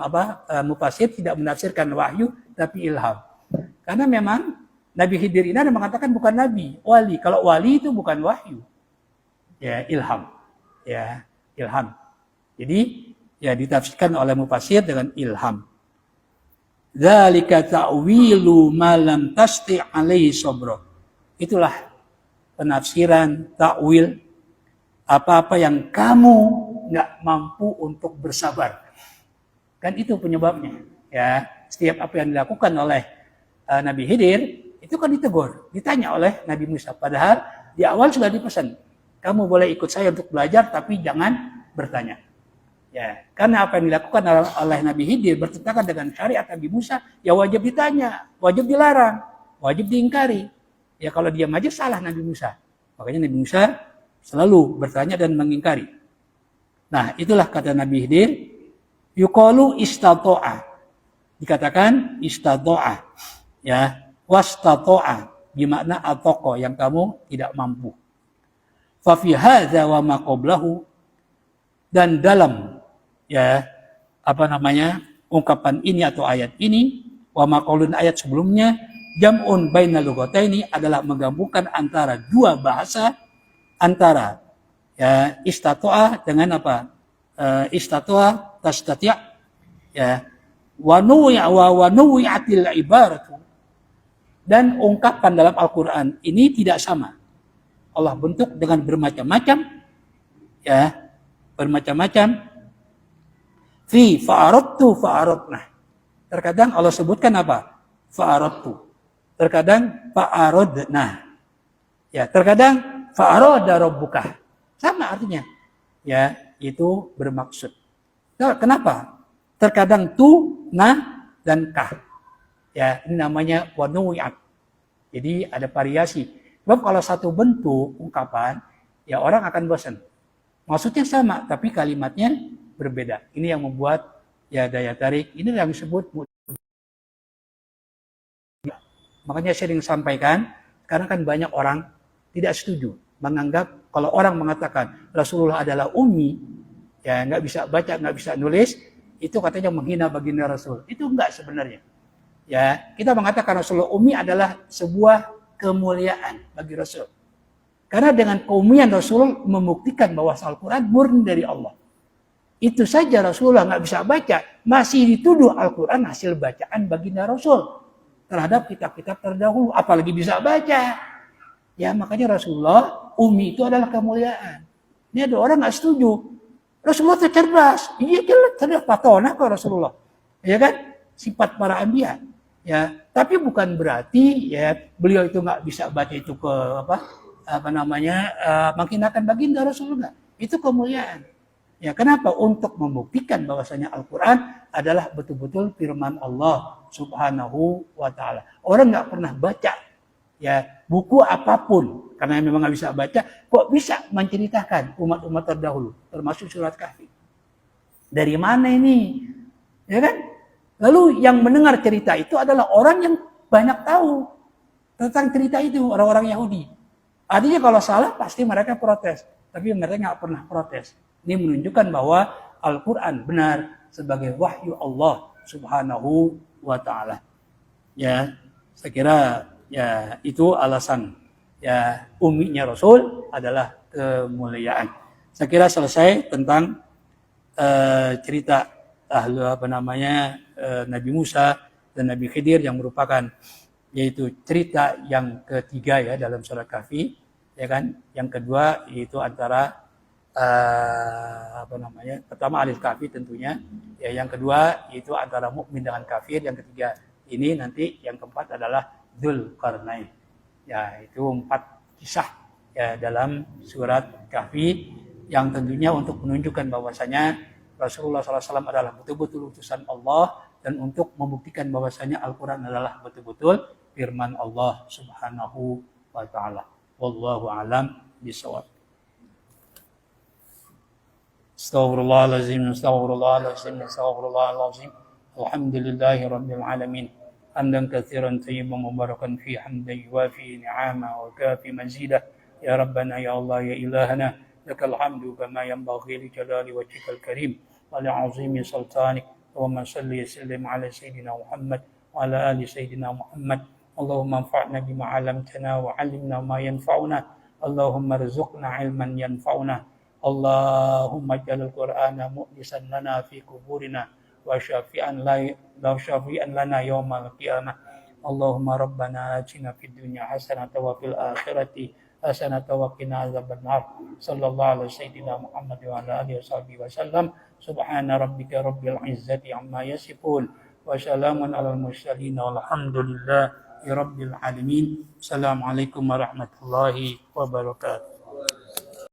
Mufassir tidak menafsirkan wahyu tapi ilham. Karena memang Nabi Khidir ini ada mengatakan bukan nabi, wali. Kalau wali itu bukan wahyu. Ya, ilham. Ya, ilham. Jadi ya ditafsirkan oleh Mufassir dengan ilham. Dzalika ta'wilu ma lam tasti' alaihi sabra. Itulah penafsiran, takwil apa-apa yang kamu nggak mampu untuk bersabar. Kan itu penyebabnya. Ya, setiap apa yang dilakukan oleh Nabi Khidir itu kan ditegur, ditanya oleh Nabi Musa. Padahal di awal sudah dipesan, kamu boleh ikut saya untuk belajar, tapi jangan bertanya. Ya, karena apa yang dilakukan oleh Nabi Khidir bertentangan dengan syariat Nabi Musa, ya wajib ditanya, wajib dilarang, wajib diingkari. Ya kalau diam aja salah Nabi Musa. Makanya Nabi Musa selalu bertanya dan mengingkari. Nah, itulah kata Nabi Khidir, yuqalu istato'a. Dikatakan istato'a. Ya, wastato'a bermakna atoko yang kamu tidak mampu. Fa fi hadza wa ma qablahu, dan dalam ungkapan ini atau ayat ini, wa maqaulun ayat sebelumnya, jam'un bainal lughataini adalah menggabungkan antara dua bahasa, antara istato'a dengan istato'a tastati' wa nuwi'atil ibaratu, dan ungkapan dalam Al-Qur'an ini tidak sama. Allah bentuk dengan bermacam-macam, bermacam-macam. Fi fa'aradtu fa'aradna. Terkadang Allah sebutkan apa? Fa'aradtu. Terkadang fa'aradna. Ya, terkadang fa'arada rabbuka. Sama artinya. Ya, itu bermaksud. Nah, kenapa? Terkadang tu, na, dan kah. Ya, ini namanya wanu'at. Jadi ada variasi. Sebab kalau satu bentuk ungkapan, ya orang akan bosan. Maksudnya sama, tapi kalimatnya berbeda. Ini yang membuat ya daya tarik. Ini yang disebut. Makanya sering sampaikan, karena kan banyak orang tidak setuju, menganggap kalau orang mengatakan Rasulullah adalah ummi, ya nggak bisa baca, nggak bisa nulis, itu katanya menghina baginda Rasul. Itu enggak sebenarnya. Ya, kita mengatakan Rasulullah ummi adalah sebuah kemuliaan bagi Rasul. Karena dengan keummian Rasul membuktikan bahwa Al-Quran murni dari Allah. Itu saja Rasulullah nggak bisa baca, masih dituduh Al-Quran hasil bacaan baginda Rasul terhadap kitab-kitab terdahulu, apalagi bisa baca. Ya makanya Rasulullah ummi itu adalah kemuliaan. Ini ada orang nggak setuju. Rasulullah cerdas, iya jelas cerdas, patona kok Rasulullah, ya kan? Sifat para anbiya. Ya, tapi bukan berarti ya beliau itu nggak bisa baca itu ke menghinakan baginda Rasulullah. Itu kemuliaan. Ya, kenapa? Untuk membuktikan bahwasanya Al-Quran adalah betul-betul firman Allah Subhanahu wa Ta'ala. Orang nggak pernah baca ya buku apapun karena memang nggak bisa baca, kok bisa menceritakan umat-umat terdahulu, termasuk surat Kahfi. Dari mana ini? Ya kan? Lalu yang mendengar cerita itu adalah orang yang banyak tahu tentang cerita itu, orang-orang Yahudi. Artinya kalau salah pasti mereka protes, tapi mereka nggak pernah protes. Ini menunjukkan bahwa Al-Quran benar sebagai wahyu Allah Subhanahu wa Ta'ala. Ya, saya kira ya itu alasan ya umminya Rasul adalah kemuliaan. Saya kira selesai tentang cerita Nabi Musa dan Nabi Khidir yang merupakan yaitu cerita yang ketiga ya dalam surat Kahfi, ya kan? Yang kedua yaitu antara pertama Alif Kahfi tentunya, ya yang kedua yaitu antara mukmin dengan kafir, yang ketiga ini nanti yang keempat adalah Dzulqarnain. Ya, itu 4 kisah ya dalam surat Kahfi yang tentunya untuk menunjukkan bahwasanya Rasulullah SAW adalah betul-betul utusan Allah dan untuk membuktikan bahwasanya Al-Quran adalah betul-betul firman Allah Subhanahu wa Ta'ala. Wallahu a'lam bishawab. Astaghfirullahalazim, astaghfirullahalazim, astaghfirullahalazim. Alhamdulillahi rabbil alamin. حمدا كثيرا طيبا مباركا فيه حمدا يوافي نعمه وكافي مزيده يا ربنا يا الله يا إلهنا لك الحمد كما ينبغي لجلال وجهك الكريم ولعظيم سلطانك اللهم صل وسلم على سيدنا محمد وعلى آل سيدنا محمد اللهم انفعنا بما علمتنا وعلمنا ما ينفعنا اللهم ارزقنا علما ينفعنا اللهم اجعل القرآن مؤنسا لنا في قبورنا وشافيا لنا يوم القيامة اللهم ربنا آتنا في الدنيا حسنة وفي الآخرة حسنة وقنا عذاب النار صلى الله على سيدنا محمد وعلى آله وصحبه وسلم سبحان ربك رب العزة عما يصفون وسلام على المرسلين والحمد لله رب العالمين السلام عليكم ورحمة الله وبركاته